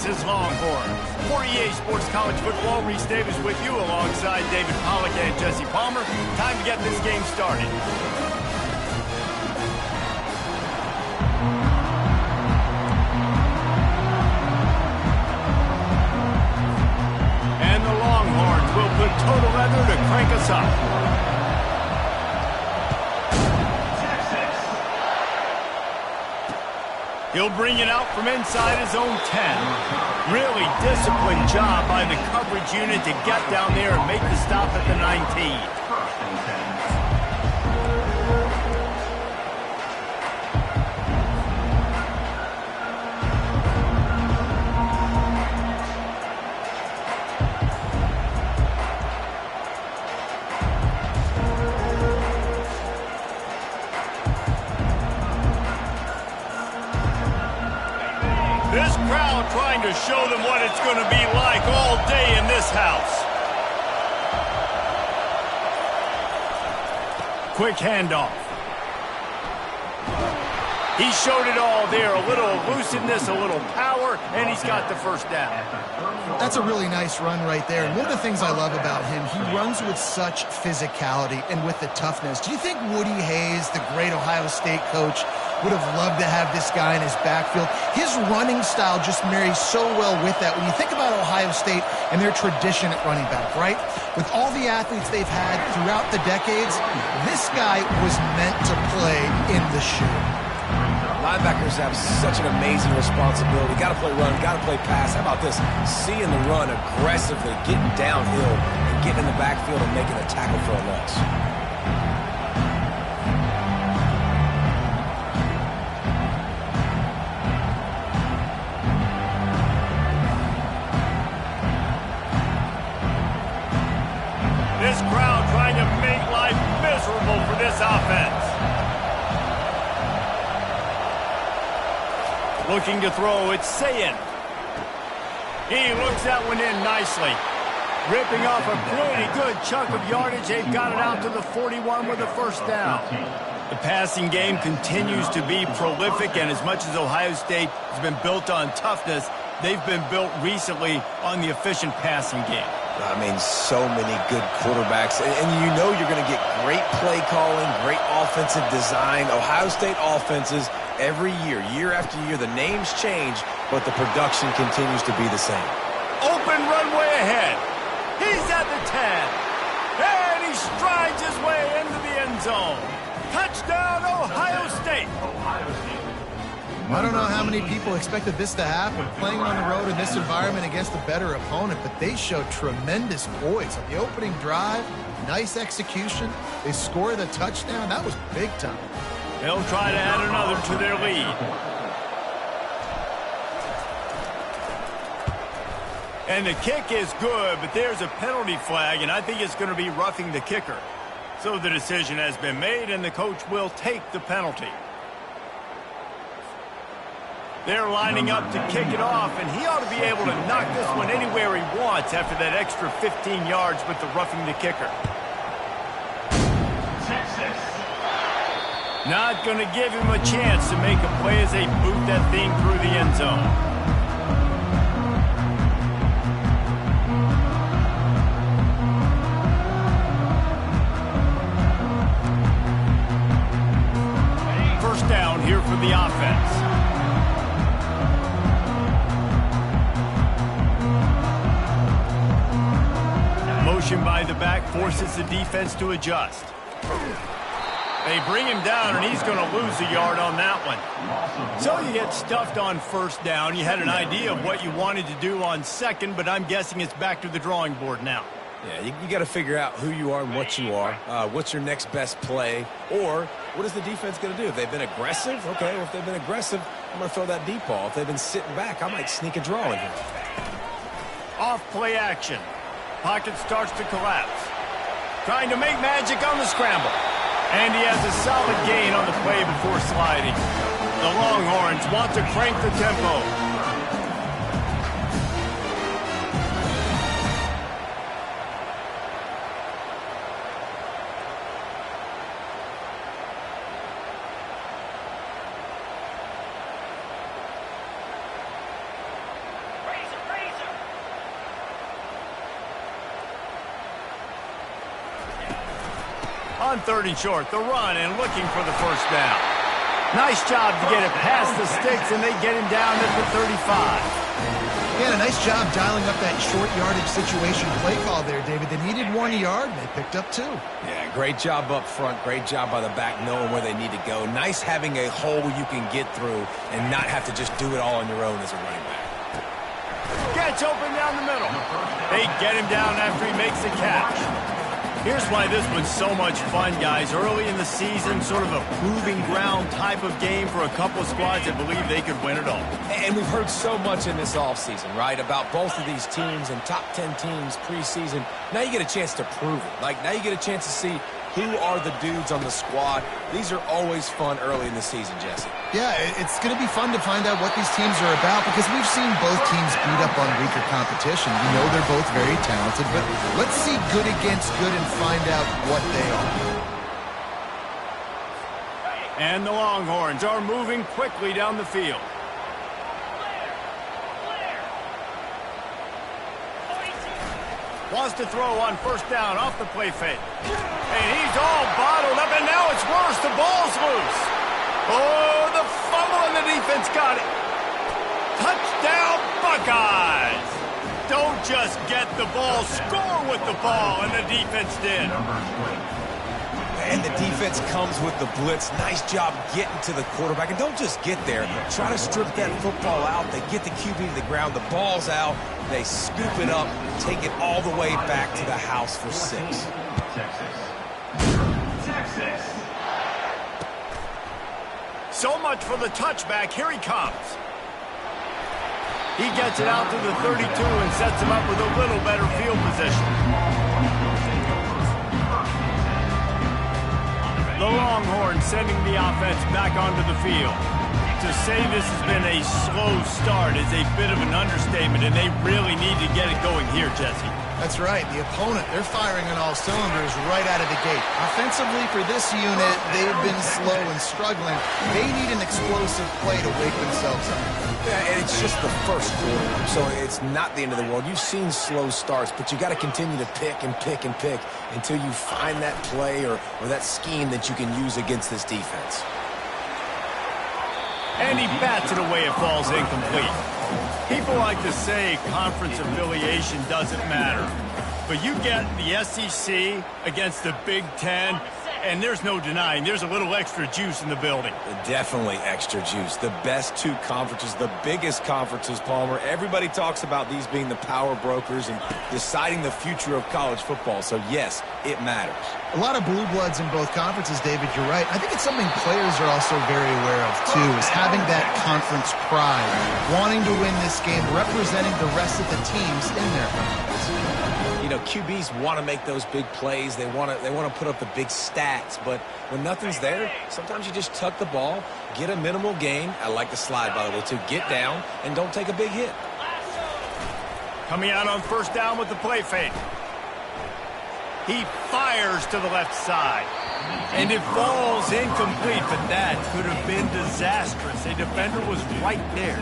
Texas Longhorns. 48 Sports College Football, Reese Davis with you alongside David Pollack and Jesse Palmer. Time to get this game started. And the Longhorns will put total leather to crank us up. He'll bring it out from inside his own 10. Really disciplined job by the coverage unit to get down there and make the stop at the 19. This crowd trying to show them what it's going to be like all day in this house. Quick handoff. He showed it all there. A little elusiveness, a little power, and he's got the first down. That's a really nice run right there. And one of the things I love about him, he runs with such physicality and with the toughness. Do you think Woody Hayes, the great Ohio State coach, would have loved to have this guy in his backfield? His running style just marries so well with that. When you think about Ohio State and their tradition at running back, right? With all the athletes they've had throughout the decades, this guy was meant to play in the shoe. Linebackers have such an amazing responsibility. Got to play run, got to play pass. How about this? Seeing the run aggressively, getting downhill, and getting in the backfield and making a tackle for a loss. This crowd trying to make life miserable for this offense. Looking to throw, it's Sayin. He looks that one in nicely. Ripping off a pretty good chunk of yardage. They've got it out to the 41 with a first down. The passing game continues to be prolific, and as much as Ohio State has been built on toughness, they've been built recently on the efficient passing game. I mean, so many good quarterbacks, and you know you're going to get great play calling, great offensive design. Ohio State offenses, every year, year after year, the names change, but the production continues to be the same. Open runway ahead. He's at the 10. And he strides his way into the end zone. Touchdown, Ohio State. I don't know how many people expected this to happen, playing on the road in this environment against a better opponent, but they showed tremendous poise on the opening drive. Nice execution. They score the touchdown. That was big time. They'll try to add another to their lead. And the kick is good, but there's a penalty flag, and I think it's going to be roughing the kicker. So the decision has been made, and the coach will take the penalty. They're lining up to kick it off, and he ought to be able to knock this one anywhere he wants after that extra 15 yards with the roughing the kicker. Not going to give him a chance to make a play as they boot that thing through the end zone. First down here for the offense. Motion by the back forces the defense to adjust. They bring him down, and he's going to lose a yard on that one. So you get stuffed on first down. You had an idea of what you wanted to do on second, but I'm guessing it's back to the drawing board now. Yeah, you got to figure out who you are and what you are. What's your next best play? Or what is the defense going to do? If they've been aggressive, okay, well, if they've been aggressive, I'm going to throw that deep ball. If they've been sitting back, I might sneak a draw in here. Off play action. Pocket starts to collapse. Trying to make magic on the scramble. And he has a solid gain on the play before sliding. The Longhorns want to crank the tempo. On 3rd and short, the run and looking for the first down. Nice job to get it past the sticks, and they get him down at the 35. Yeah, a nice job dialing up that short yardage situation play call there, David. They needed 1 yard, and they picked up 2. Yeah, great job up front. Great job by the back knowing where they need to go. Nice having a hole you can get through and not have to just do it all on your own as a running back. Gets open down the middle. They get him down after he makes the catch. Here's why this was so much fun, guys. Early in the season, sort of a proving ground type of game for a couple of squads that believe they could win it all. And we've heard so much in this offseason, right, about both of these teams and top 10 teams preseason. Now you get a chance to prove it. Like, now you get a chance to see who are the dudes on the squad. These are always fun early in the season, Jesse. Yeah, it's going to be fun to find out what these teams are about because we've seen both teams beat up on weaker competition. We know they're both very talented, but let's see good against good and find out what they are. And the Longhorns are moving quickly down the field. Wants to throw on 1st down off the play fake. And he's all bottled up, and now it's worse. The ball's loose. Oh, the fumble, and the defense got it. Touchdown, Buckeyes. Don't just get the ball, score with the ball, and the defense did. And the defense comes with the blitz. Nice job getting to the quarterback. And don't just get there. Try to strip that football out. They get the QB to the ground. The ball's out. They scoop it up, take it all the way back to the house for 6. Texas. So much for the touchback. Here he comes. He gets it out to the 32 and sets him up with a little better field position. The Longhorns sending the offense back onto the field. To say this has been a slow start is a bit of an understatement, and they really need to get it going here, Jesse. That's right. The opponent, they're firing on all cylinders right out of the gate. Offensively, for this unit, they've been slow and struggling. They need an explosive play to wake themselves up. Yeah, and it's just the first quarter, so it's not the end of the world. You've seen slow starts, but you got to continue to pick and pick and pick until you find that play or that scheme that you can use against this defense. And he bats it away. It falls incomplete. People like to say conference affiliation doesn't matter. But you get the SEC against the Big Ten, and there's no denying there's a little extra juice in the building. Definitely extra juice. The best 2 conferences, the biggest conferences, Palmer. Everybody talks about these being the power brokers and deciding the future of college football. So, yes, it matters. A lot of blue bloods in both conferences, David, you're right. I think it's something players are also very aware of, too, is having that conference pride, wanting to win this game, representing the rest of the teams in their conference. You know, QBs want to make those big plays. They want to put up the big stats. But when nothing's there, sometimes you just tuck the ball, get a minimal gain. I like the slide, by the way, too. Get down and don't take a big hit. Coming out on 1st down with the play fake. He fires to the left side. And it falls incomplete, but that could have been disastrous. A defender was right there.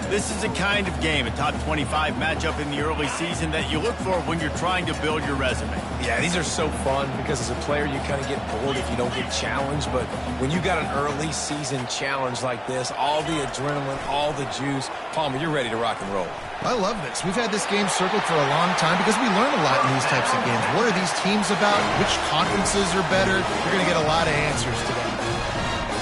This is a kind of game, a top 25 matchup in the early season that you look for when you're trying to build your resume. Yeah, these are so fun because as a player you kind of get bored if you don't get challenged. But when you got an early season challenge like this, all the adrenaline, all the juice, Palmer, you're ready to rock and roll. I love this. We've had this game circled for a long time because we learn a lot in these types of games. What are these teams about? Which conferences are better? You're going to get a lot of answers today.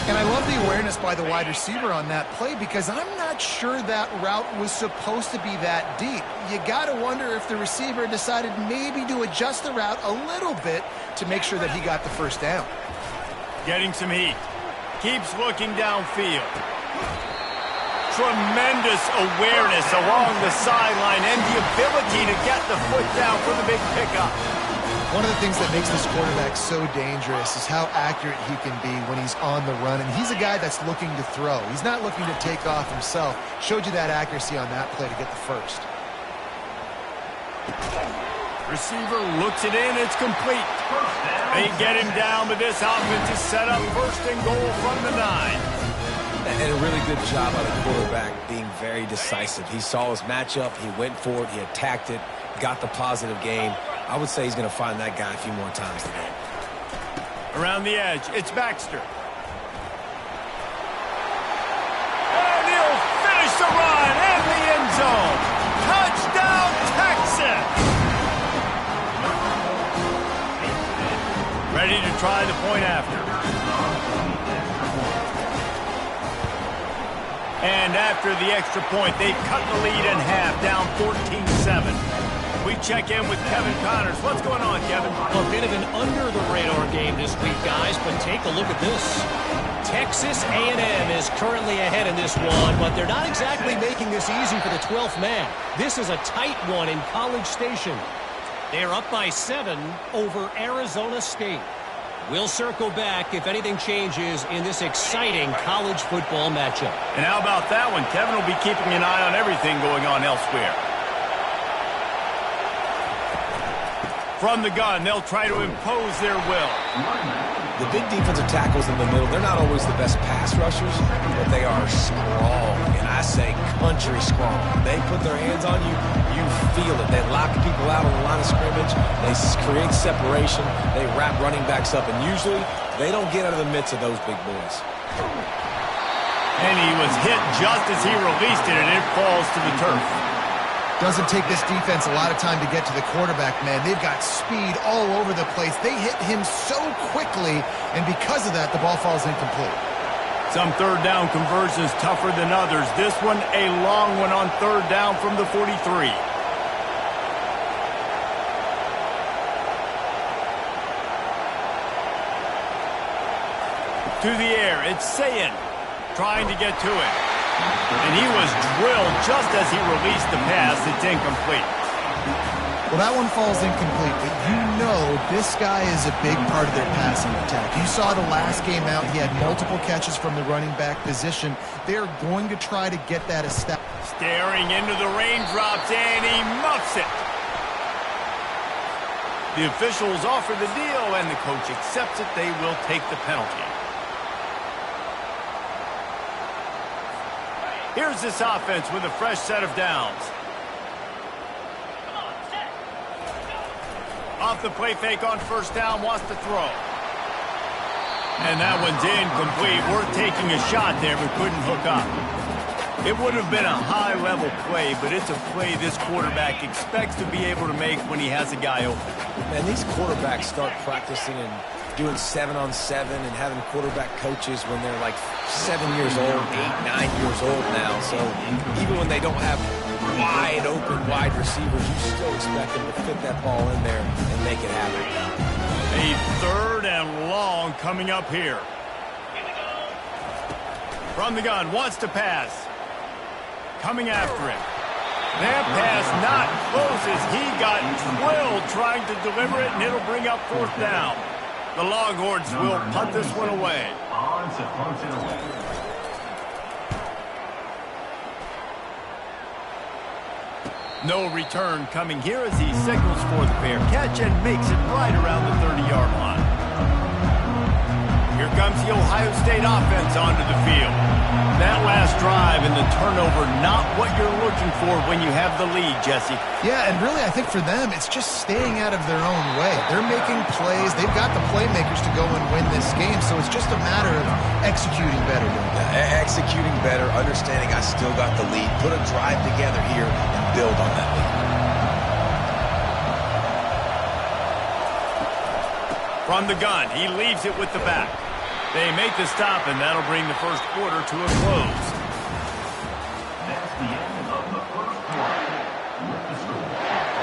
And I love the awareness by the wide receiver on that play because I'm not sure that route was supposed to be that deep. You got to wonder if the receiver decided maybe to adjust the route a little bit to make sure that he got the first down. Getting some heat. Keeps looking downfield. Tremendous awareness along the sideline and the ability to get the foot down for the big pickup. One of the things that makes this quarterback so dangerous is how accurate he can be when he's on the run. And he's a guy that's looking to throw. He's not looking to take off himself. Showed you that accuracy on that play to get the first. Receiver looks it in. It's complete. They get him down, but this offense is set up 1st and goal from the 9. And a really good job by the quarterback being very decisive. He saw his matchup, he went for it, he attacked it, got the positive gain. I would say he's going to find that guy a few more times today. Around the edge, it's Baxter. And he'll finish the run in the end zone. Touchdown, Texas! Ready to try the point after. And after the extra point, they've cut the lead in half, down 14-7. We check in with Kevin Connors. What's going on, Kevin? A bit of an under-the-radar game this week, guys, but take a look at this. Texas A&M is currently ahead in this one, but they're not exactly making this easy for the 12th man. This is a tight one in College Station. They're up by 7 over Arizona State. We'll circle back if anything changes in this exciting college football matchup. And how about that one? Kevin will be keeping an eye on everything going on elsewhere. From the gun, they'll try to impose their will. The big defensive tackles in the middle, they're not always the best pass rushers, but they are strong, and I say country strong. They put their hands on you, you feel it. They lock people out on the line of scrimmage. They create separation. They wrap running backs up, and usually they don't get out of the midst of those big boys. And he was hit just as he released it, and it falls to the turf. Doesn't take this defense a lot of time to get to the quarterback, man. They've got speed all over the place. They hit him so quickly, and because of that, the ball falls incomplete. Some third down conversions tougher than others. This one, a long one on third down from the 43. To the air, it's Sayin trying to get to it. And he was drilled just as he released the pass. It's incomplete. Well, that one falls incomplete, but you know this guy is a big part of their passing attack. You saw the last game out, he had multiple catches from the running back position. They're going to try to get that established. Staring into the raindrops, and he muffs it. The officials offer the deal, and the coach accepts it. They will take the penalty. Here's this offense with a fresh set of downs. Off the play fake on first down, wants to throw. And that one's incomplete. Worth taking a shot there, but couldn't hook up. It would have been a high-level play, but it's a play this quarterback expects to be able to make when he has a guy open. And these quarterbacks start practicing and doing 7-on-7 and having quarterback coaches when they're like 7 years old, 8, 9 years old now. So even when they don't have wide open wide receivers, you still expect them to fit that ball in there and make it happen. A third and long coming up here. From the gun, wants to pass. Coming after him. That pass not closes. He got drilled trying to deliver it, and it'll bring up fourth down. The Longhorns will punt this one away. No return coming here as he signals for the fair catch and makes it right around the 30-yard line. Here comes the Ohio State offense onto the field. That last drive and the turnover, not what you're looking for when you have the lead, Jesse. Yeah, and really I think for them, it's just staying out of their own way. They're making plays. They've got the playmakers to go and win this game, so it's just a matter of executing better. Executing better, understanding I still got the lead, put a drive together here and build on that lead. From the gun, he leaves it with the back. They make the stop, and that'll bring the first quarter to a close. That's the end of the first quarter. With the score,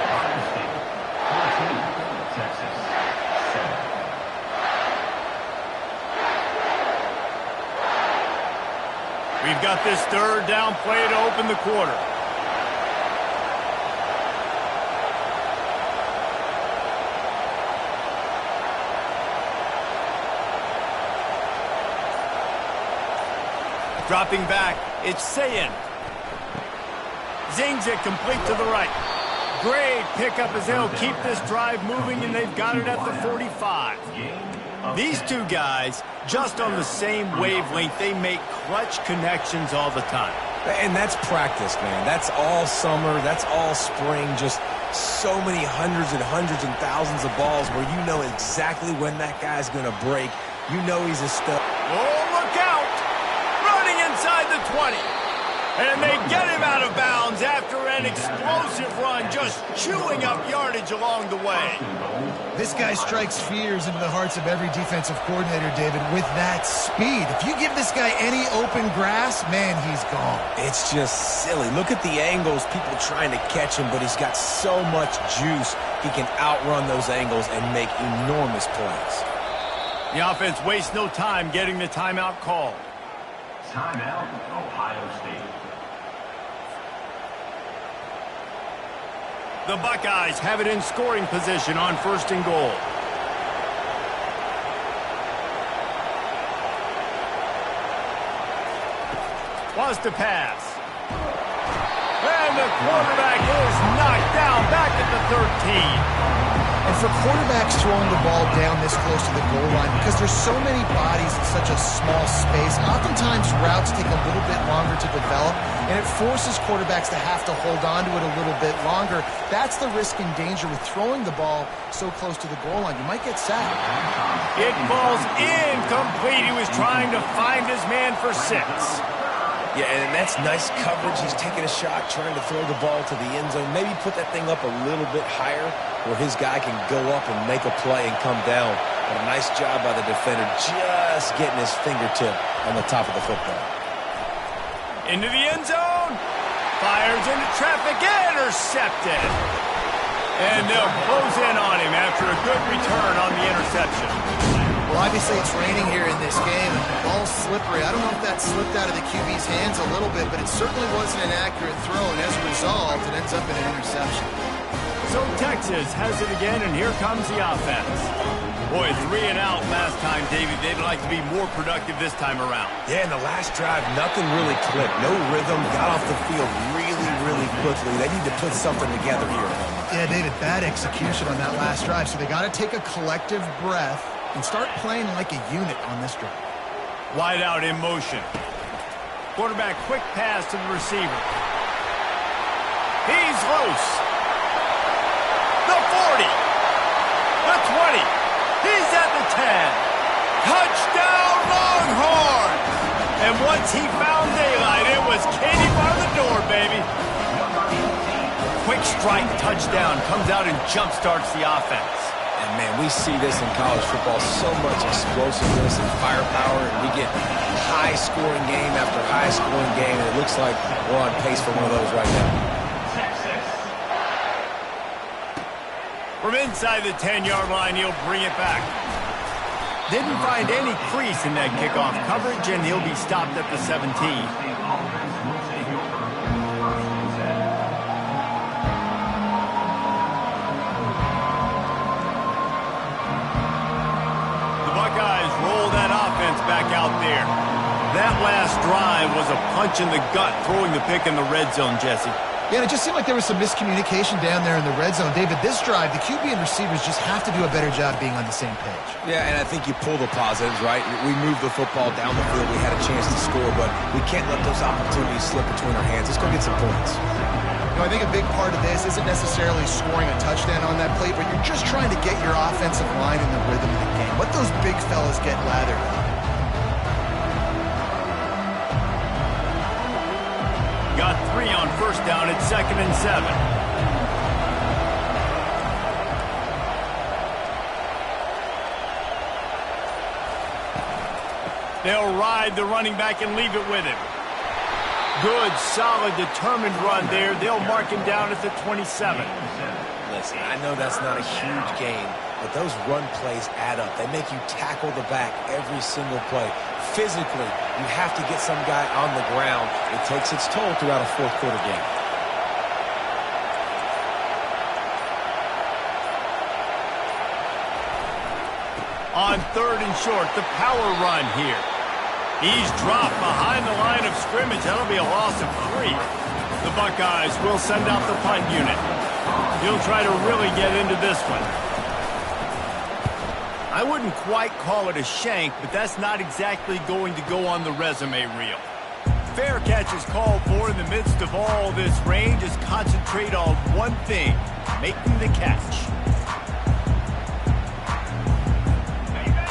Ohio State 14, Texas 7. We've got this third down play to open the quarter. Dropping back, it's Sayin. Zings it complete to the right. Great pickup as they'll keep this drive moving, and they've got it at the 45. These two guys, just on the same wavelength, they make clutch connections all the time. And that's practice, man. That's all summer. That's all spring. Just so many hundreds and thousands of balls where you know exactly when that guy's going to break. You know he's a stud. Oh, look out! Running inside the 20. And they get him out of bounds after an explosive run, just chewing up yardage along the way. This guy strikes fears into the hearts of every defensive coordinator, David, with that speed. If you give this guy any open grass, man, he's gone. It's just silly. Look at the angles, people trying to catch him, but he's got so much juice. He can outrun those angles and make enormous plays. The offense wastes no time getting the timeout called. Timeout, Ohio State. The Buckeyes have it in scoring position on 1st and goal. Wants to pass. And the quarterback is knocked down back at the 13. And for quarterbacks throwing the ball down this close to the goal line, because there's so many bodies in such a small space, oftentimes routes take a little bit longer to develop, and it forces quarterbacks to have to hold on to it a little bit longer. That's the risk and danger with throwing the ball so close to the goal line. You might get sacked. It falls incomplete. He was trying to find his man for 6. Yeah, and that's nice coverage. He's taking a shot, trying to throw the ball to the end zone. Maybe put that thing up a little bit higher where his guy can go up and make a play and come down. But a nice job by the defender just getting his fingertip on the top of the football. Into the end zone. Fires into traffic. Intercepted. And they'll close in on him after a good return on the interception. Well, obviously it's raining here in this game, and the ball's slippery. I don't know if that slipped out of the QB's hands a little bit, but it certainly wasn't an accurate throw, and as a result, it ends up in an interception. So Texas has it again, and here comes the offense. Boy, 3 and out last time, Davey. They'd like to be more productive this time around. Yeah, in the last drive, nothing really clicked. No rhythm, got off the field really quickly. They need to put something together here. Yeah, David, bad execution on that last drive, so they got to take a collective breath and start playing like a unit on this drive. Wide out in motion. Quarterback quick pass to the receiver. He's loose. The 40. The 20. He's at the 10. Touchdown Longhorns! And once he found daylight, it was Katie bar the door, baby. Quick strike touchdown comes out and jump-starts the offense. And, man, we see this in college football, so much explosiveness and firepower, and we get high-scoring game after high-scoring game, and it looks like we're on pace for one of those right now. From inside the 10-yard line, he'll bring it back. Didn't find any crease in that kickoff coverage, and he'll be stopped at the 17. Back out there. That last drive was a punch in the gut, throwing the pick in the red zone, Jesse. Yeah, and it just seemed like there was some miscommunication down there in the red zone. David, this drive, the QB and receivers just have to do a better job being on the same page. Yeah, and I think you pull the positives, right? We moved the football down the field. We had a chance to score, but we can't let those opportunities slip between our hands. Let's go get some points. You know, I think a big part of this isn't necessarily scoring a touchdown on that play, but you're just trying to get your offensive line in the rhythm of the game. Let those big fellas get lathered up. Got 3 on 1st down at 2nd and 7. They'll ride the running back and leave it with him. Good, solid, determined run there. They'll mark him down at the 27. Listen, I know that's not a huge gain, but those run plays add up. They make you tackle the back every single play. Physically, you have to get some guy on the ground. It takes its toll throughout a 4th quarter game. On 3rd and short, the power run here. He's dropped behind the line of scrimmage. That'll be a loss of 3. The Buckeyes will send out the punt unit. He'll try to really get into this one. I wouldn't quite call it a shank, but that's not exactly going to go on the resume reel. Fair catch is called for in the midst of all this rain. Just concentrate on one thing, making the catch.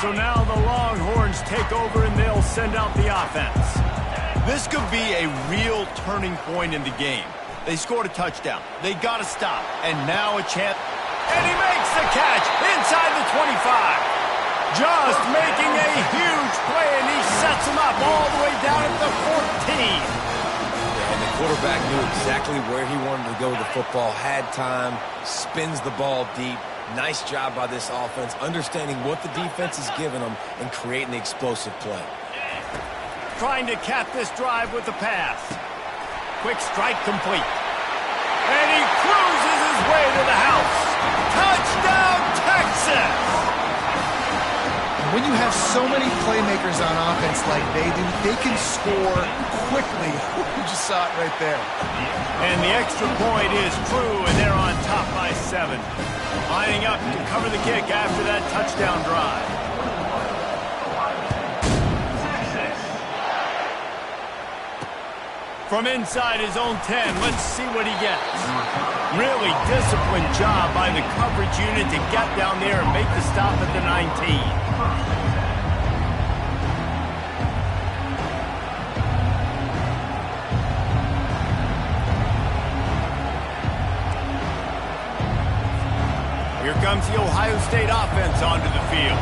So now the Longhorns take over and they'll send out the offense. This could be a real turning point in the game. They scored a touchdown. They got to stop. And now a chance. And he makes the catch inside the 25. Just making a huge play, and he sets him up all the way down at the 14. Yeah, and the quarterback knew exactly where he wanted to go with the football, had time, spins the ball deep. Nice job by this offense, understanding what the defense is giving them and creating the explosive play. Trying to cap this drive with the pass. Quick strike complete. And he cruises his way to the house. Touchdown, Texas! When you have so many playmakers on offense like they do, they can score quickly. You just saw it right there. And the extra point is true, and they're on top by 7. Lining up to cover the kick after that touchdown drive. From inside his own 10, let's see what he gets. Really disciplined job by the coverage unit to get down there and make the stop at the 19. Here comes the Ohio State offense onto the field.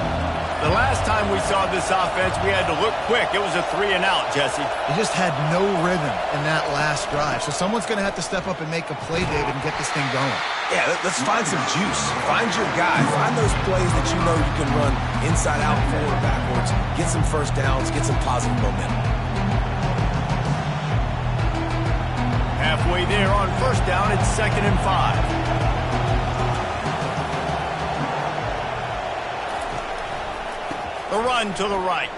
The last time we saw this offense, we had to look quick. It was a 3-and-out, Jesse. They just had no rhythm in that last drive. So someone's going to have to step up and make a play, David, and get this thing going. Yeah, let's find some juice. Find your guy. Find those plays that you know you can run inside out, forward, backwards. Get some first downs. Get some positive momentum. Halfway there on first down, it's 2nd and 5. The run to the right.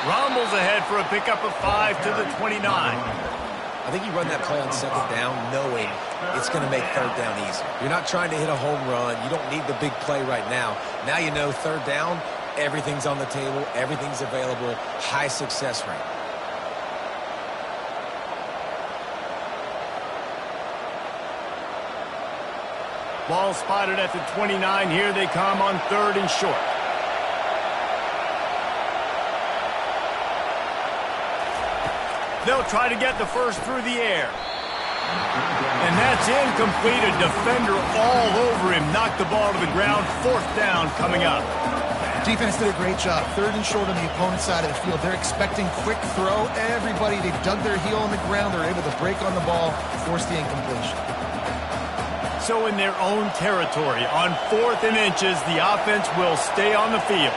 Rumbles ahead for a pickup of 5 to the 29. I think you run that play on 2nd down knowing it's going to make 3rd down easy. You're not trying to hit a home run. You don't need the big play right now. Now you know 3rd down, everything's on the table, everything's available, high success rate. Ball spotted at the 29. Here they come on 3rd and short. They'll try to get the first through the air. And that's incomplete. A defender all over him. Knocked the ball to the ground. 4th down coming up. Defense did a great job. 3rd and short on the opponent's side of the field. They're expecting quick throw. Everybody, they dug their heel on the ground. They're able to break on the ball, force the incompletion. So in their own territory, on 4th and inches, the offense will stay on the field.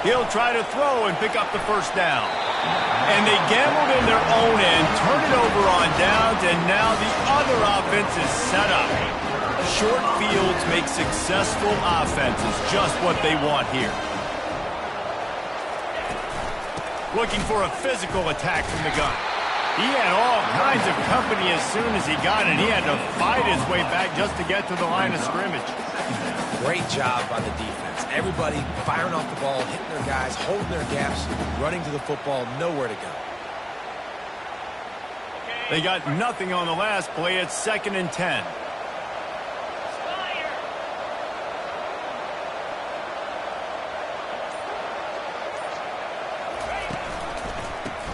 He'll try to throw and pick up the first down. And they gambled in their own end, turn it over on downs, and now the other offense is set up. Short fields make successful offenses, just what they want here. Looking for a physical attack from the gun. He had all kinds of company as soon as he got it. He had to fight his way back just to get to the line of scrimmage. Great job by the defense. Everybody firing off the ball, hitting their guys, holding their gaps, running to the football, nowhere to go. They got nothing on the last play. It's 2nd and 10.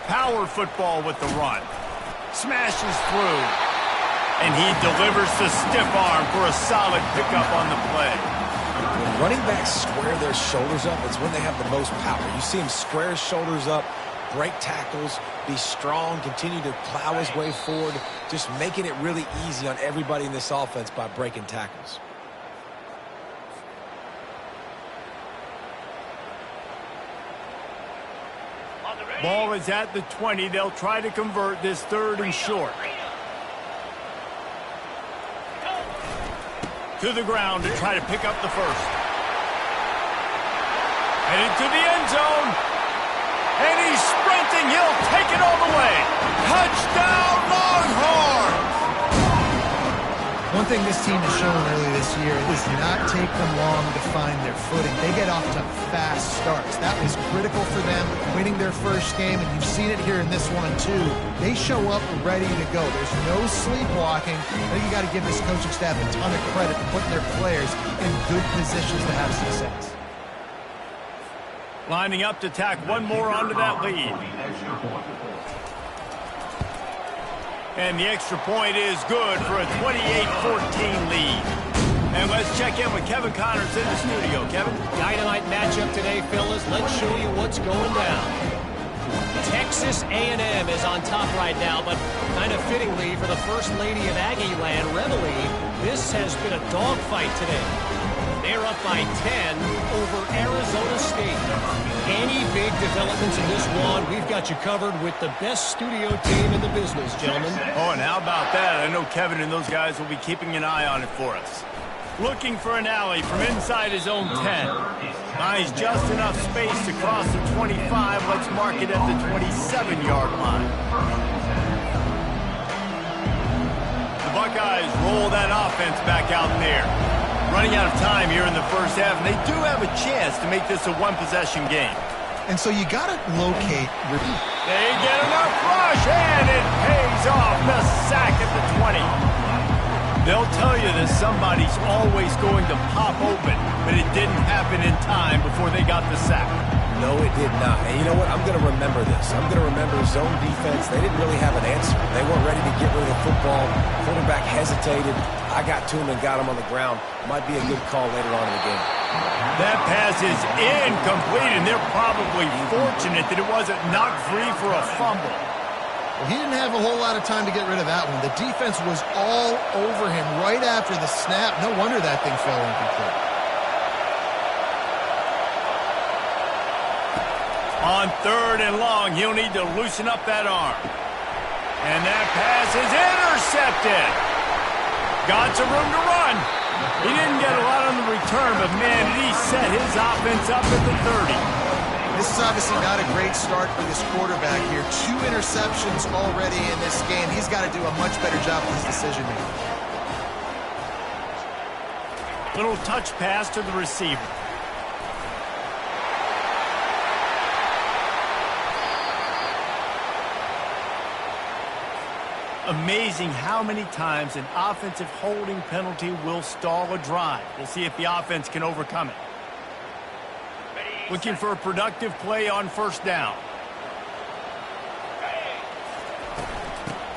Power football with the run. Smashes through. And he delivers the stiff arm for a solid pickup on the play. When running backs square their shoulders up, it's when they have the most power. You see him square his shoulders up, break tackles, be strong, continue to plow his way forward, just making it really easy on everybody in this offense by breaking tackles. Ball is at the 20. They'll try to convert this 3rd and short. To the ground to try to pick up the first. Headed to the end zone. And he's sprinting. He'll take it all the way. Touchdown, Longhorns! One thing this team has shown early this year is not take them long to find their footing. They get off to fast starts. That was critical for them winning their first game, and you've seen it here in this one too. They show up ready to go. There's no sleepwalking. I think you got to give this coaching staff a ton of credit for putting their players in good positions to have success. Lining up to tack one more onto that lead. And the extra point is good for a 28-14 lead. And let's check in with Kevin Connors in the studio. Kevin? Dynamite matchup today, fellas. Let's show you what's going down. Texas A&M is on top right now, but kind of fittingly for the First Lady of Aggie Land, Reveille, this has been a dogfight today. They're up by 10 over Arizona State. Any big developments in this one, we've got you covered with the best studio team in the business, gentlemen. Oh, and how about that? I know Kevin and those guys will be keeping an eye on it for us. Looking for an alley from inside his own 10. Finds just enough space to cross the 25. Let's mark it at the 27-yard line. The Buckeyes roll that offense back out there. Running out of time here in the first half, and they do have a chance to make this a one-possession game. And so you got to locate. They get enough rush, and it pays off. The sack at the 20. They'll tell you that somebody's always going to pop open, but it didn't happen in time before they got the sack. No, it did not. And you know what? I'm going to remember this. I'm going to remember zone defense. They didn't really have an answer. They weren't ready to get rid of the football. Quarterback hesitated. I got to him and got him on the ground. Might be a good call later on in the game. That pass is incomplete, and they're probably fortunate that it wasn't knocked free for a fumble. Well, he didn't have a whole lot of time to get rid of that one. The defense was all over him right after the snap. No wonder that thing fell incomplete. On 3rd and long, he'll need to loosen up that arm. And that pass is intercepted. Got some room to run. He didn't get a lot on the return, but man, did he set his offense up at the 30. This is obviously not a great start for this quarterback here. 2 interceptions already in this game. He's got to do a much better job with his decision-making. Little touch pass to the receiver. Amazing how many times an offensive holding penalty will stall a drive. We'll see if the offense can overcome it. Looking for a productive play on 1st down.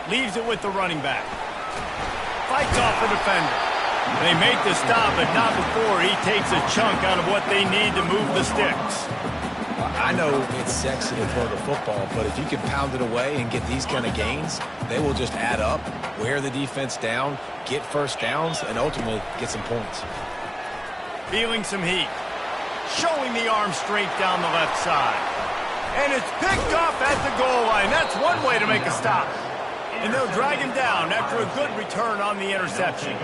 Leaves it with the running back. Fights off the defender. They make the stop, but not before he takes a chunk out of what they need to move the sticks. I know it's sexy to throw the football, but if you can pound it away and get these kind of gains, they will just add up, wear the defense down, get 1st downs, and ultimately get some points. Feeling some heat. Showing the arm strength down the left side. And it's picked off at the goal line. That's one way to make a stop. And they'll drag him down after a good return on the interception.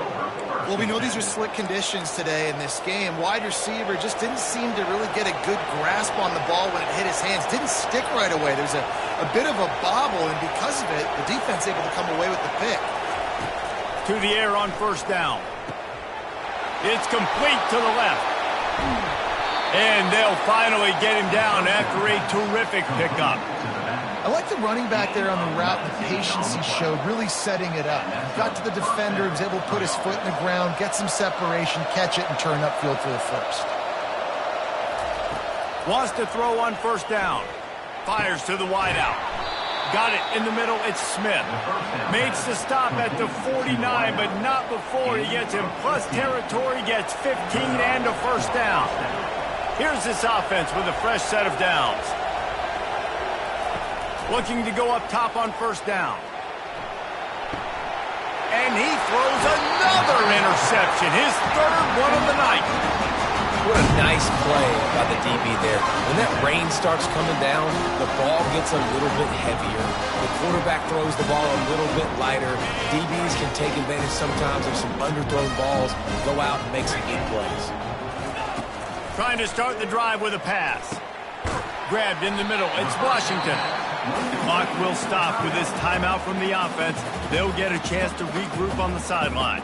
Well, we know these are slick conditions today in this game. Wide receiver just didn't seem to really get a good grasp on the ball when it hit his hands. Didn't stick right away. There's a bit of a bobble, and because of it, the defense able to come away with the pick. To the air on 1st down. It's complete to the left. And they'll finally get him down after a terrific pickup. I like the running back there on the route, the patience he showed, really setting it up. Got to the defender, was able to put his foot in the ground, get some separation, catch it, and turn upfield for the 1st. Wants to throw on 1st down. Fires to the wideout. Got it in the middle, it's Smith. Makes the stop at the 49, but not before he gets in plus territory, gets 15 and a 1st down. Here's this offense with a fresh set of downs. Looking to go up top on 1st down. And he throws another interception, his 3rd one of the night. What a nice play by the DB there. When that rain starts coming down, the ball gets a little bit heavier. The quarterback throws the ball a little bit lighter. DBs can take advantage sometimes of some underthrown balls, go out and make some big plays. Trying to start the drive with a pass. Grabbed in the middle. It's Washington. Clock will stop with this timeout from the offense. They'll get a chance to regroup on the sideline.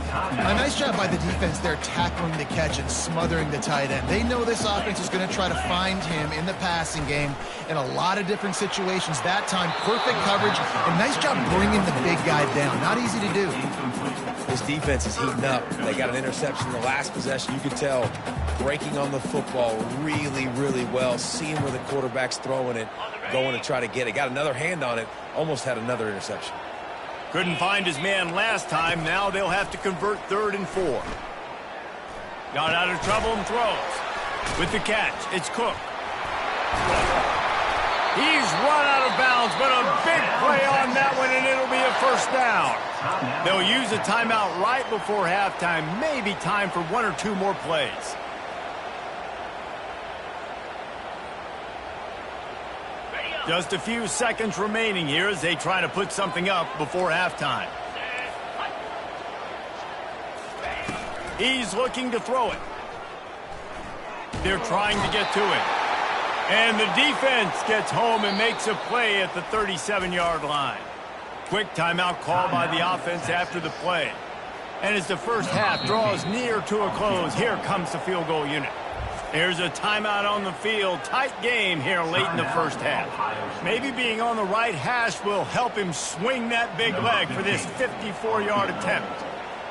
A nice job by the defense there tackling the catch and smothering the tight end. They know this offense is going to try to find him in the passing game in a lot of different situations. That time, perfect coverage and nice job bringing the big guy down. Not easy to do. This defense is heating up. They got an interception the last possession. You could tell breaking on the football really, really well, seeing where the quarterback's throwing it, going to try to get it. Got another hand on it, almost had another interception. Couldn't find his man last time. Now they'll have to convert 3rd and 4. Got out of trouble and throws. With the catch, it's Cook. He's run out of bounds, but a big play on that one, and it'll be a first down. They'll use a timeout right before halftime. Maybe time for 1 or 2 more plays. Just a few seconds remaining here as they try to put something up before halftime. He's looking to throw it. They're trying to get to it. And the defense gets home and makes a play at the 37-yard line. Quick timeout call by the offense after the play. And as the first half draws near to a close, here comes the field goal unit. Here's a timeout on the field. Tight game here late in the first half. Maybe being on the right hash will help him swing that big leg for this 54-yard attempt.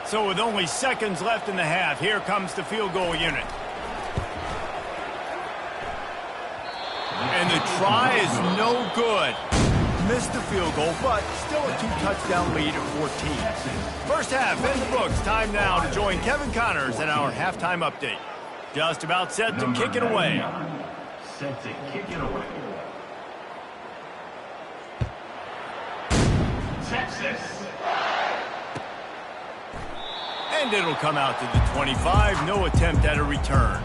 So with only seconds left in the half, here comes the field goal unit. And the try is no good. Missed the field goal, but still a 2-touchdown lead at 14. First half in the books. Time now to join Kevin Connors in our halftime update. Just about set to kick it away. Set to kick it away. Texas. And it'll come out to the 25. No attempt at a return.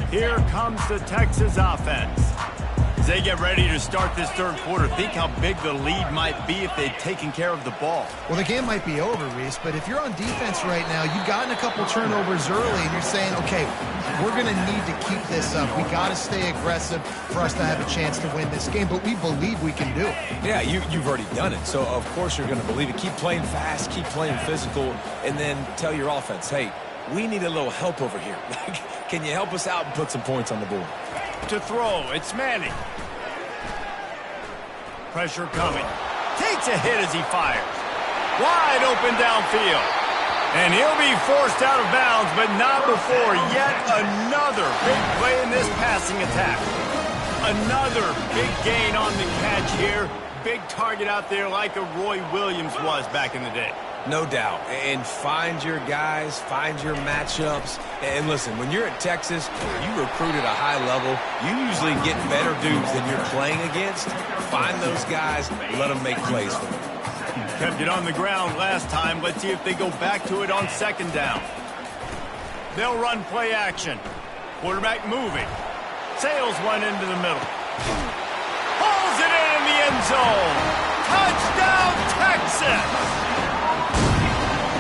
Here comes the Texas offense. As they get ready to start this 3rd quarter, think how big the lead might be if they'd taken care of the ball. Well, the game might be over, Reese, but if you're on defense right now, you've gotten a couple turnovers early, and you're saying, okay, we're going to need to keep this up. We got to stay aggressive for us to have a chance to win this game, but we believe we can do it. Yeah, you've already done it, so of course you're going to believe it. Keep playing fast, keep playing physical, and then tell your offense, hey, we need a little help over here. Can you help us out and put some points on the board? To throw, it's Manning. Pressure coming. Takes a hit as he fires. Wide open downfield. And he'll be forced out of bounds, but not before yet another big play in this passing attack. Another big gain on the catch here. Big target out there like a Roy Williams was back in the day. No doubt. And find your guys, find your matchups. And listen, when you're at Texas, you recruit at a high level, you usually get better dudes than you're playing against. Find those guys, let them make plays for them. Kept it on the ground last time. Let's see if they go back to it on 2nd down. They'll run play action. Quarterback moving. Sails one into the middle. Pulls it in the end zone. Touchdown, Texas!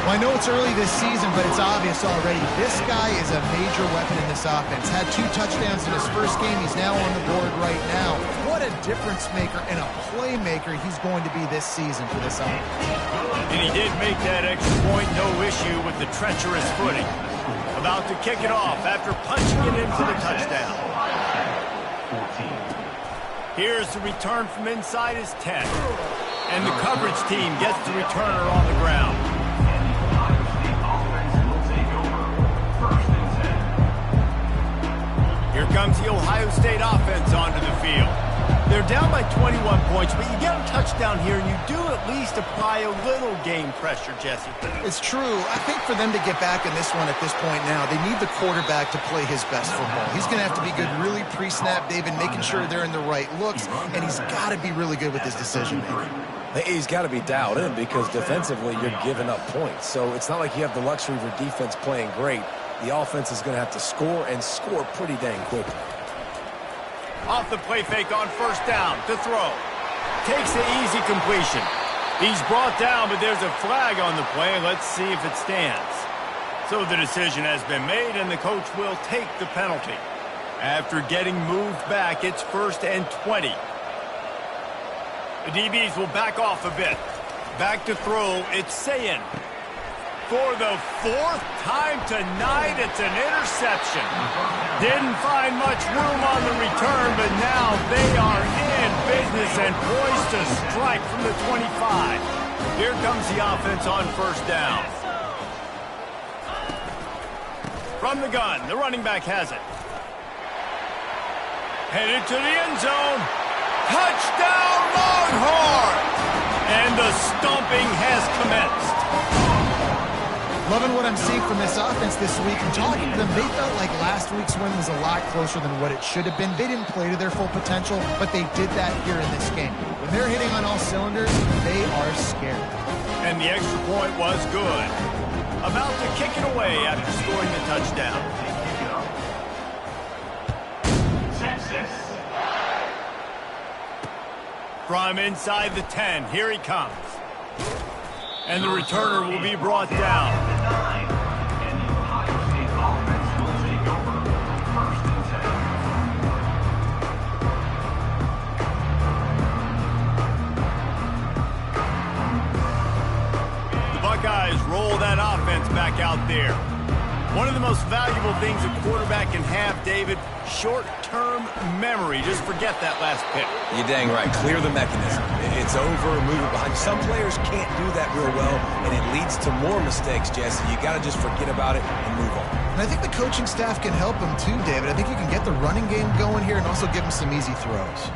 Well, I know it's early this season, but it's obvious already. This guy is a major weapon in this offense. Had 2 touchdowns in his first game. He's now on the board right now. What a difference maker and a playmaker he's going to be this season for this offense. And he did make that extra point, no issue with the treacherous footing. About to kick it off after punching it in for the touchdown. Here's the return from inside his 10. And the coverage team gets the returner on the ground. Here comes the Ohio State offense onto the field. They're down by 21 points, but you get a touchdown here, and you do at least apply a little game pressure, Jesse. It's true. I think for them to get back in this one at this point now, they need the quarterback to play his best football. He's going to have to be good really pre-snap, David, making sure they're in the right looks, and he's got to be really good with his decision-making. He's got to be dialed in because defensively you're giving up points. So it's not like you have the luxury of your defense playing great. The offense is going to have to score and score pretty dang quickly. Off the play fake on 1st down to throw. Takes the easy completion. He's brought down, but there's a flag on the play. Let's see if it stands. So the decision has been made, and the coach will take the penalty. After getting moved back, it's 1st and 20. The DBs will back off a bit. Back to throw, it's Sayin. For the 4th time tonight, it's an interception. Didn't find much room on the return, but now they are in business and poised to strike from the 25. Here comes the offense on 1st down. From the gun, the running back has it. Headed to the end zone. Touchdown, Longhorn! And the stomping has commenced. Loving what I'm seeing from this offense this week. And talking to them, they felt like last week's win was a lot closer than what it should have been. They didn't play to their full potential, but they did that here in this game. When they're hitting on all cylinders, they are scared. And the extra point was good. About to kick it away after scoring the touchdown. Texas. From inside the 10, here he comes. And the returner will be brought down. And the Ohio State offense will take over on 1st and 10. The Buckeyes roll that offense back out there. One of the most valuable things a quarterback can have, David, short-term memory. Just forget that last pick. You're dang right. Clear the mechanism. It's over, move it behind. Some players can't do that real well, and it leads to more mistakes, Jesse. You got to just forget about it and move on. And I think the coaching staff can help him too, David. I think you can get the running game going here and also give him some easy throws.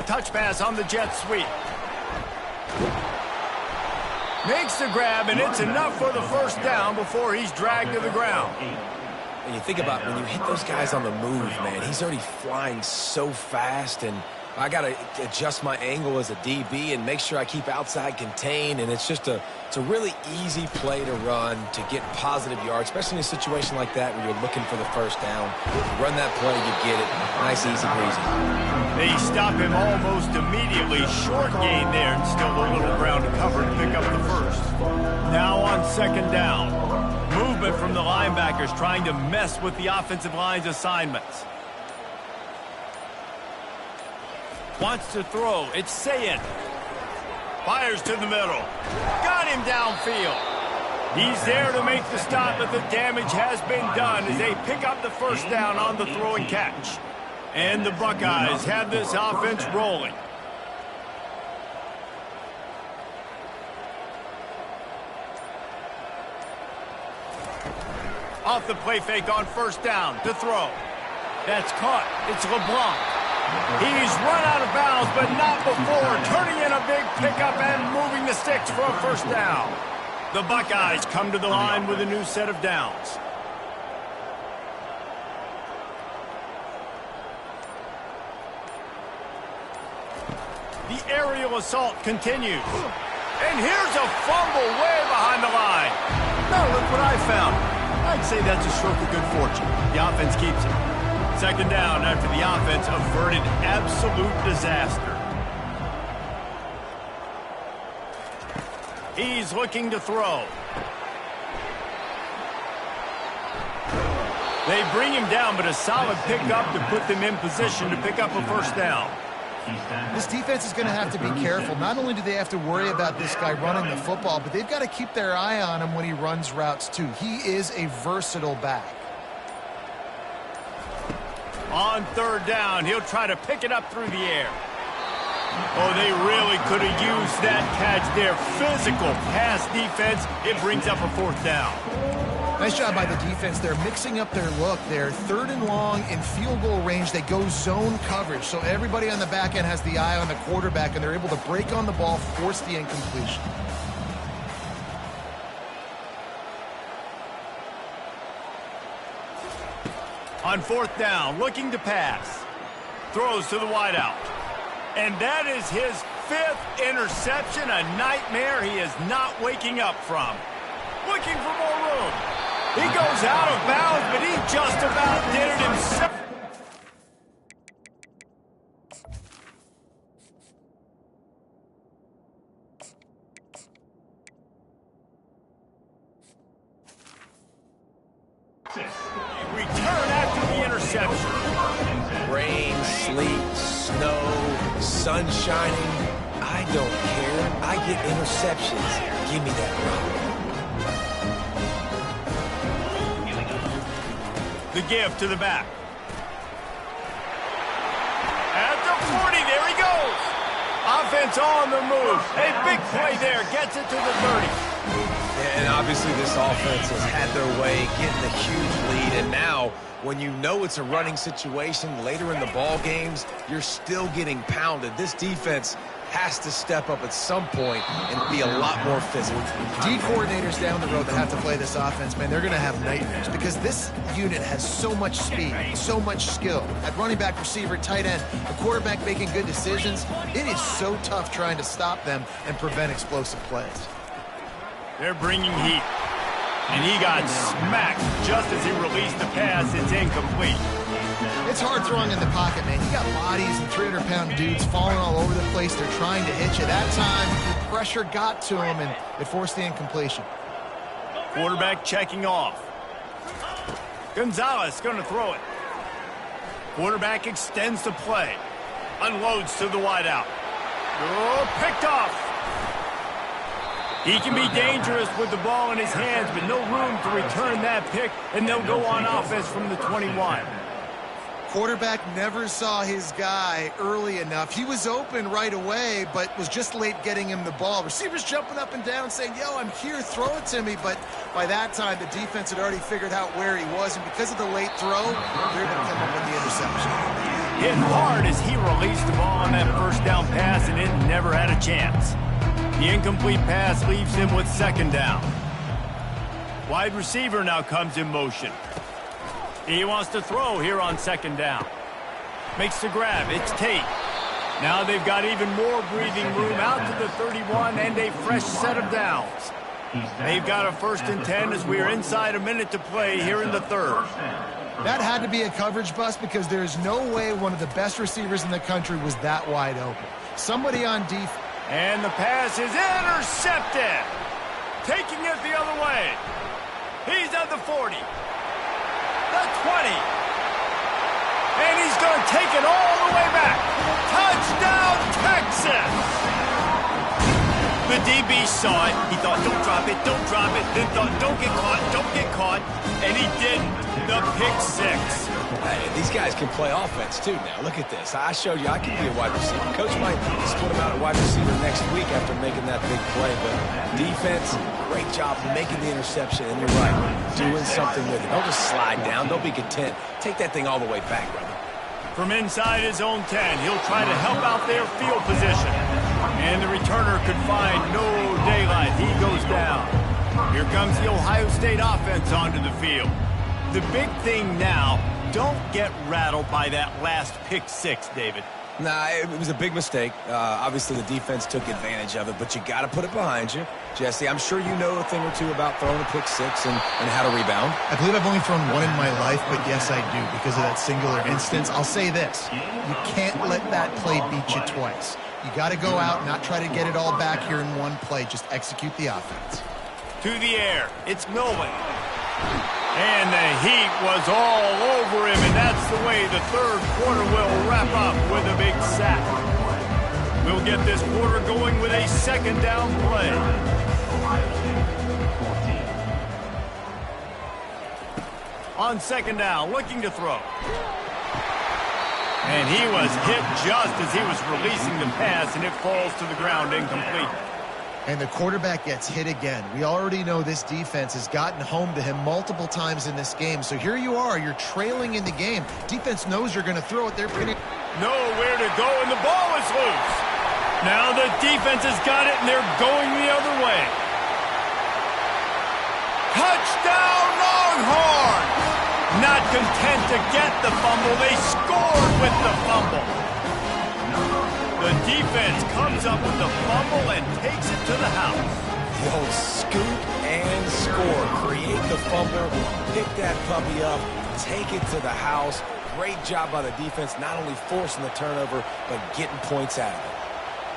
Touch pass on the jet sweep. Makes the grab, and it's enough for the 1st down before he's dragged to the ground. And you think about when you hit those guys on the move, man, he's already flying so fast, and I got to adjust my angle as a DB and make sure I keep outside contained, and it's a really easy play to run to get positive yards, especially in a situation like that where you're looking for the 1st down. You run that play, you get it. Nice, easy breezy. They stop him almost immediately. Short gain there, and still a little ground to cover to pick up the 1st. Now on 2nd down. Movement from the linebackers trying to mess with the offensive line's assignments. Wants to throw. It's Sayin. Fires to the middle. Got him downfield. He's there to make the stop, but the damage has been done as they pick up the 1st down on the throw and catch. And the Buckeyes have this offense rolling. Off the play fake on 1st down to throw. That's caught. It's LeBlanc. He's run out of bounds, but not before turning in a big pickup and moving the sticks for a 1st down. The Buckeyes come to the line with a new set of downs. The aerial assault continues. And here's a fumble way behind the line. Now look what I found. I'd say that's a stroke of good fortune. The offense keeps it. 2nd down after the offense averted absolute disaster. He's looking to throw. They bring him down, but a solid pickup to put them in position to pick up a 1st down. This defense is going to have to be careful. Not only do they have to worry about this guy running the football, but they've got to keep their eye on him when he runs routes too. He is a versatile back. On 3rd down, he'll try to pick it up through the air. Oh, they really could have used that catch there. Physical pass defense. It brings up a 4th down. Nice job by the defense. They're mixing up their look. They're 3rd and long in field goal range. They go zone coverage. So everybody on the back end has the eye on the quarterback, and they're able to break on the ball, force the incompletion. On 4th down, looking to pass. Throws to the wideout. And that is his 5th interception, a nightmare he is not waking up from. Looking for more room. He goes out of bounds, but he just about did it himself. interception. Rain, sleet, snow, sun shining. I don't care. I get interceptions. Give me that rock. The give to the back. At the 40, there he goes. Offense on the move. A big play there. Gets it to the 30. And obviously this offense has had their way, getting a huge lead. And now, when you know it's a running situation later in the ball games, you're still getting pounded. This defense has to step up at some point and be a lot more physical. D coordinators down the road that have to play this offense, man, they're going to have nightmares because this unit has so much speed, so much skill. At running back, receiver, tight end, the quarterback making good decisions, it is so tough trying to stop them and prevent explosive plays. They're bringing heat. And he got smacked just as he released the pass. It's incomplete. It's hard throwing in the pocket, man. You got bodies and 300-pound dudes falling all over the place. They're trying to hit you. That time, the pressure got to him, and it forced the incompletion. Quarterback checking off. Gonzalez going to throw it. Quarterback extends the play. Unloads to the wideout. Oh, picked off. He can be dangerous with the ball in his hands, but no room to return that pick, and they'll go on offense from the 21. Quarterback never saw his guy early enough. He was open right away, but was just late getting him the ball. Receivers jumping up and down saying, yo, I'm here, throw it to me. But by that time, the defense had already figured out where he was, and because of the late throw, they're going to come up with the interception. Hit hard as he released the ball on that first down pass, and it never had a chance. The incomplete pass leaves him with second down. Wide receiver now comes in motion. He wants to throw here on second down. Makes the grab. It's Tate. Now they've got even more breathing room out to the 31 and a fresh set of downs. They've got a 1st and 10 as we are inside a minute to play here in the third. That had to be a coverage bust because there's no way one of the best receivers in the country was that wide open. Somebody on defense. And the pass is intercepted. Taking it the other way. He's at the 40. The 20. And he's going to take it all the way back. Touchdown, Texas. The DB saw it. He thought, don't drop it, don't drop it. Then thought, don't get caught, don't get caught. And he didn't. The pick six. Hey, these guys can play offense, too, now. Look at this. I showed you I can be a wide receiver. Coach might split him out at wide receiver next week after making that big play. But defense, great job making the interception. And you're right, doing something with it. Don't just slide down. Don't be content. Take that thing all the way back, brother. From inside his own 10, he'll try to help out their field position. And the returner could find no daylight. He goes down. Here comes the Ohio State offense onto the field. The big thing now, don't get rattled by that last pick six, David. Nah, it was a big mistake. Obviously, the defense took advantage of it, but you got to put it behind you. Jesse, I'm sure you know a thing or two about throwing a pick six and how to rebound. I believe I've only thrown one in my life, but yes, I do because of that singular instance. I'll say this. You can't let that play beat you twice. You got to go out and not try to get it all back here in one play. Just execute the offense. To the air. It's Nolan. And the heat was all over him, and that's the way the third quarter will wrap up with a big sack. We'll get this quarter going with a second down play. On second down, looking to throw. And he was hit just as he was releasing the pass, and it falls to the ground incomplete. And the quarterback gets hit again. We already know this defense has gotten home to him multiple times in this game. So here you are, you're trailing in the game. Defense knows you're going to throw it. They're pinning. Nowhere to go, and the ball is loose. Now the defense has got it, and they're going the other way. Touchdown, Longhorns! Not content to get the fumble, they scored with the fumble. The defense comes up with the fumble and takes it to the house. The old scoop and score. Create the fumble, pick that puppy up, take it to the house. Great job by the defense, not only forcing the turnover, but getting points out of it.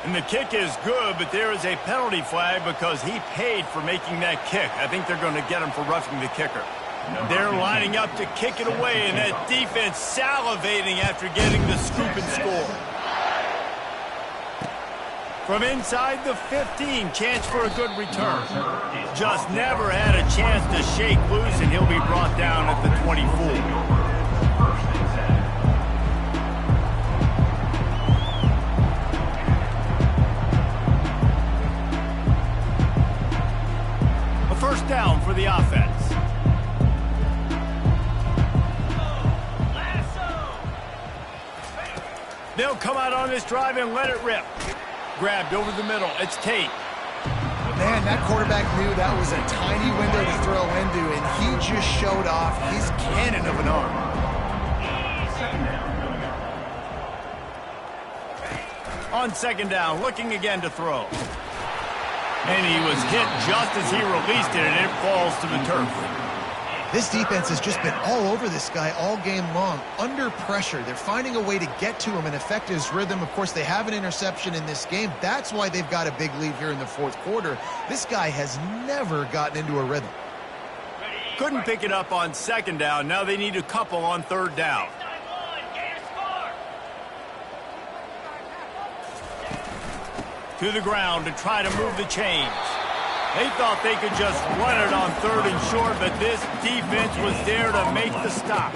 And the kick is good, but there is a penalty flag because he paid for making that kick. I think they're going to get him for roughing the kicker. They're lining up to kick it away, and that defense salivating after getting the scoop and score. From inside the 15, chance for a good return. Just never had a chance to shake loose, and he'll be brought down at the 24. A first down for the offense. They'll come out on this drive and let it rip. Grabbed over the middle. It's Tate. Man, that quarterback knew that was a tiny window to throw into, and he just showed off his cannon of an arm. On second down, looking again to throw. And he was hit just as he released it, and it falls to the turf. This defense has just been all over this guy all game long. Under pressure, they're finding a way to get to him and affect his rhythm. Of course, they have an interception in this game. That's why they've got a big lead here in the fourth quarter. This guy has never gotten into a rhythm. Couldn't pick it up on second down. Now they need a couple on third down. To the ground to try to move the chains. They thought they could just run it on third and short, but this defense was there to make the stop.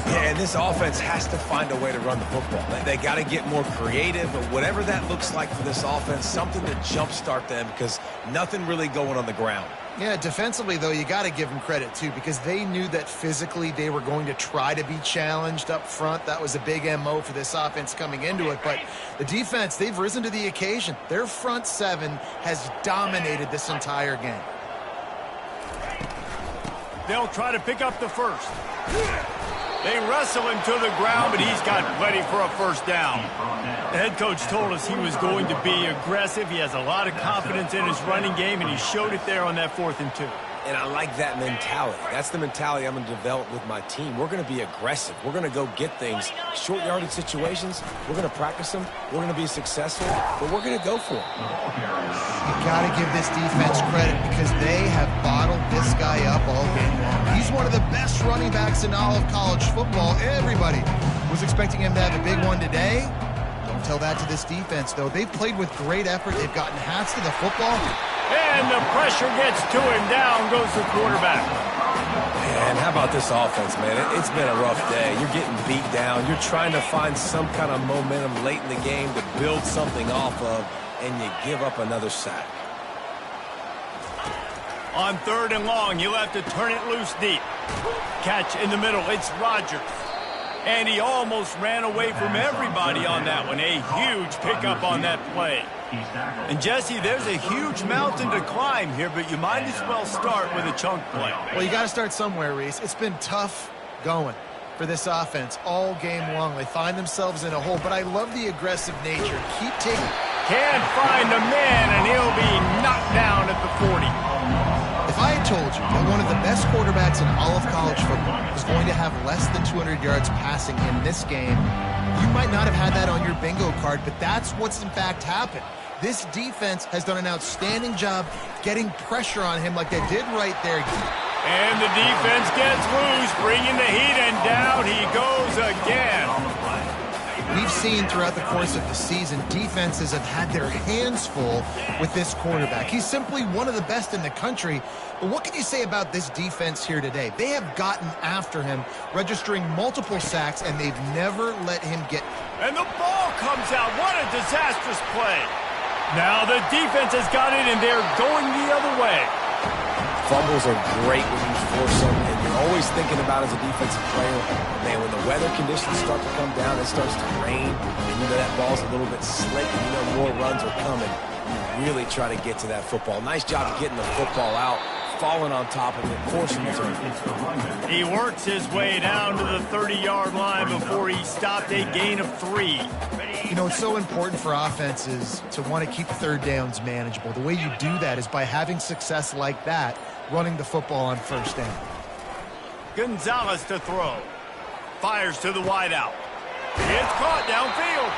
Yeah, and this offense has to find a way to run the football. They got to get more creative, but whatever that looks like for this offense, something to jumpstart them because nothing really going on the ground. Yeah, defensively, though, you got to give them credit, too, because they knew that physically they were going to try to be challenged up front. That was a big MO for this offense coming into it. But the defense, they've risen to the occasion. Their front seven has dominated this entire game. They'll try to pick up the first. They wrestle him to the ground, but he's got plenty for a first down. The head coach told us he was going to be aggressive. He has a lot of confidence in his running game, and he showed it there on that 4th and 2. And I like that mentality. That's the mentality I'm going to develop with my team. We're going to be aggressive. We're going to go get things. Short yardage situations, we're going to practice them. We're going to be successful, but we're going to go for it. You got to give this defense credit because they have bottled this guy up all game long. He's one of the best running backs in all of college football. Everybody was expecting him to have a big one today. Don't tell that to this defense, though. They've played with great effort. They've gotten hats to the football. And the pressure gets to him. Down goes the quarterback. Man, how about this offense, man? It's been a rough day. You're getting beat down. You're trying to find some kind of momentum late in the game to build something off of, and you give up another sack. On third and long, he'll have to turn it loose deep. Catch in the middle. It's Rodgers. And he almost ran away from everybody on that one. A huge pickup on that play. And, Jesse, there's a huge mountain to climb here, but you might as well start with a chunk play. Well, you got to start somewhere, Reese. It's been tough going for this offense all game long. They find themselves in a hole, but I love the aggressive nature. Keep taking. Can't find a man, and he'll be knocked down at the 40. If I had told you that one of the best quarterbacks in all of college football was going to have less than 200 yards passing in this game, you might not have had that on your bingo card, but that's what's in fact happened. This defense has done an outstanding job getting pressure on him like they did right there. And the defense gets loose, bringing the heat, and down he goes again. We've seen throughout the course of the season, defenses have had their hands full with this quarterback. He's simply one of the best in the country. But what can you say about this defense here today? They have gotten after him, registering multiple sacks, and they've never let him get. And the ball comes out. What a disastrous play. Now the defense has got it, and they're going the other way. Fumbles are great when you force them, and you're always thinking about as a defensive player, man, when the weather conditions start to come down, it starts to rain, and you know that ball's a little bit slick, and you know more runs are coming. You really try to get to that football. Nice job getting the football out, falling on top of it, forcing the turn. He works his way down to the 30-yard line before he stopped a gain of 3. You know, it's so important for offenses to want to keep third downs manageable. The way you do that is by having success like that, running the football on first down. Gonzalez to throw. Fires to the wideout. It's caught downfield.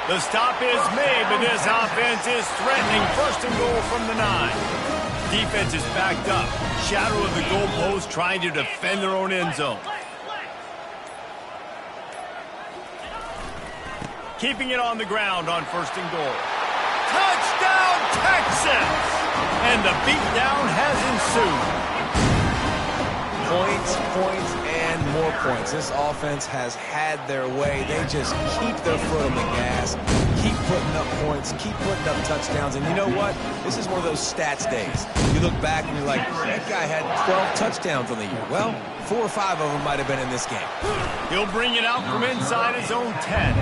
The stop is made, but this offense is threatening first and goal from the 9. Defense is backed up. Shadow of the goalpost trying to defend their own end zone. Keeping it on the ground on 1st and goal. Touchdown, Texans! And the beatdown has ensued. Points, points, and more points. This offense has had their way. They just keep their foot on the gas, keep putting up points, keep putting up touchdowns. And you know what? This is one of those stats days. You look back and you're like, that guy had 12 touchdowns on the year. Well, 4 or 5 of them might have been in this game. He'll bring it out from inside his own 10.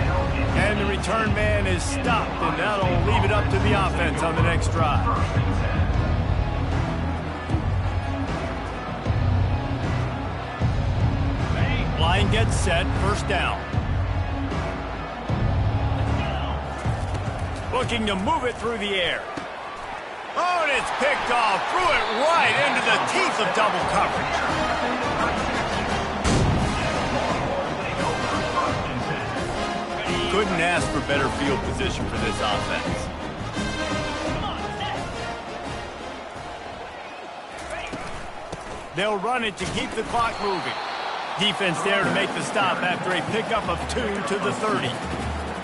And the return man is stopped, and that'll leave it up to the offense on the next drive. Line gets set, 1st down. Looking to move it through the air. Oh, and it's picked off. Threw it right into the teeth of double coverage. Couldn't ask for better field position for this offense. They'll run it to keep the clock moving. Defense there to make the stop after a pickup of 2 to the 30.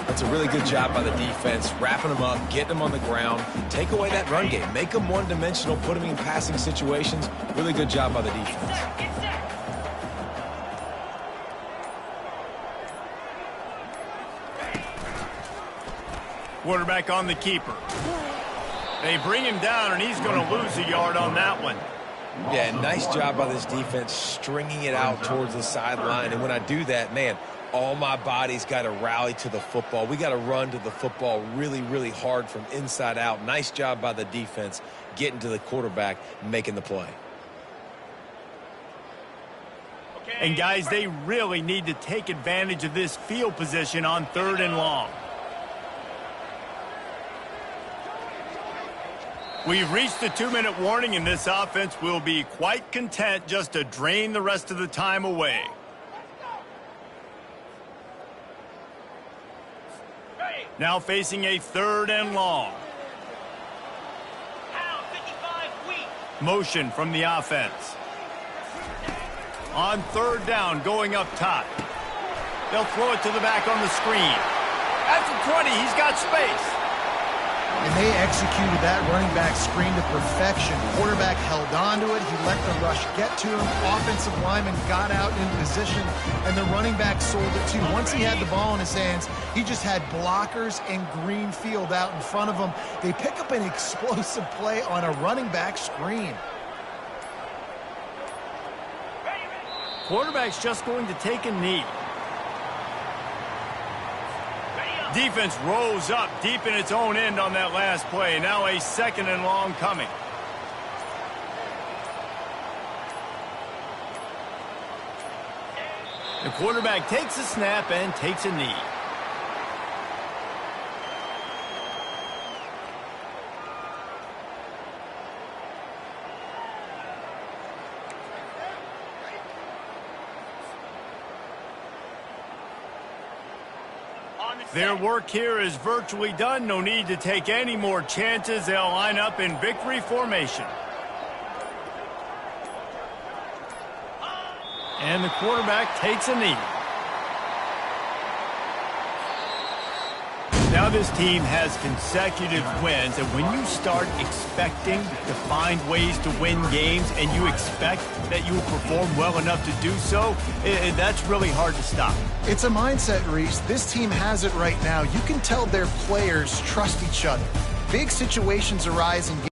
That's a really good job by the defense, wrapping them up, getting them on the ground. Take away that run game. Make them one-dimensional, put them in passing situations. Really good job by the defense. Quarterback on the keeper. They bring him down, and he's going to lose a yard on that one. Yeah, nice job by this defense stringing it out towards the sideline. And when I do that, man, all my body's got to rally to the football. We got to run to the football really, really hard from inside out. Nice job by the defense getting to the quarterback, making the play. And, guys, they really need to take advantage of this field position on 3rd and long. We've reached the 2-minute warning, and this offense will be quite content just to drain the rest of the time away. Now facing a 3rd and long. Motion from the offense. On 3rd down, going up top. They'll throw it to the back on the screen. At the 20, he's got space. And they executed that running back screen to perfection. Quarterback held on to it. He let the rush get to him. Offensive lineman got out in position, and the running back sold it too. Once he had the ball in his hands, he just had blockers and green field out in front of him. They pick up an explosive play on a running back screen. Quarterback's just going to take a knee. Defense rose up deep in its own end on that last play. Now a 2nd and long coming. The quarterback takes a snap and takes a knee. Their work here is virtually done. No need to take any more chances. They'll line up in victory formation. And the quarterback takes a knee. Now this team has consecutive wins, and when you start expecting to find ways to win games and you expect that you will perform well enough to do so, that's really hard to stop. It's a mindset, Reese. This team has it right now. You can tell their players trust each other. Big situations arise in games.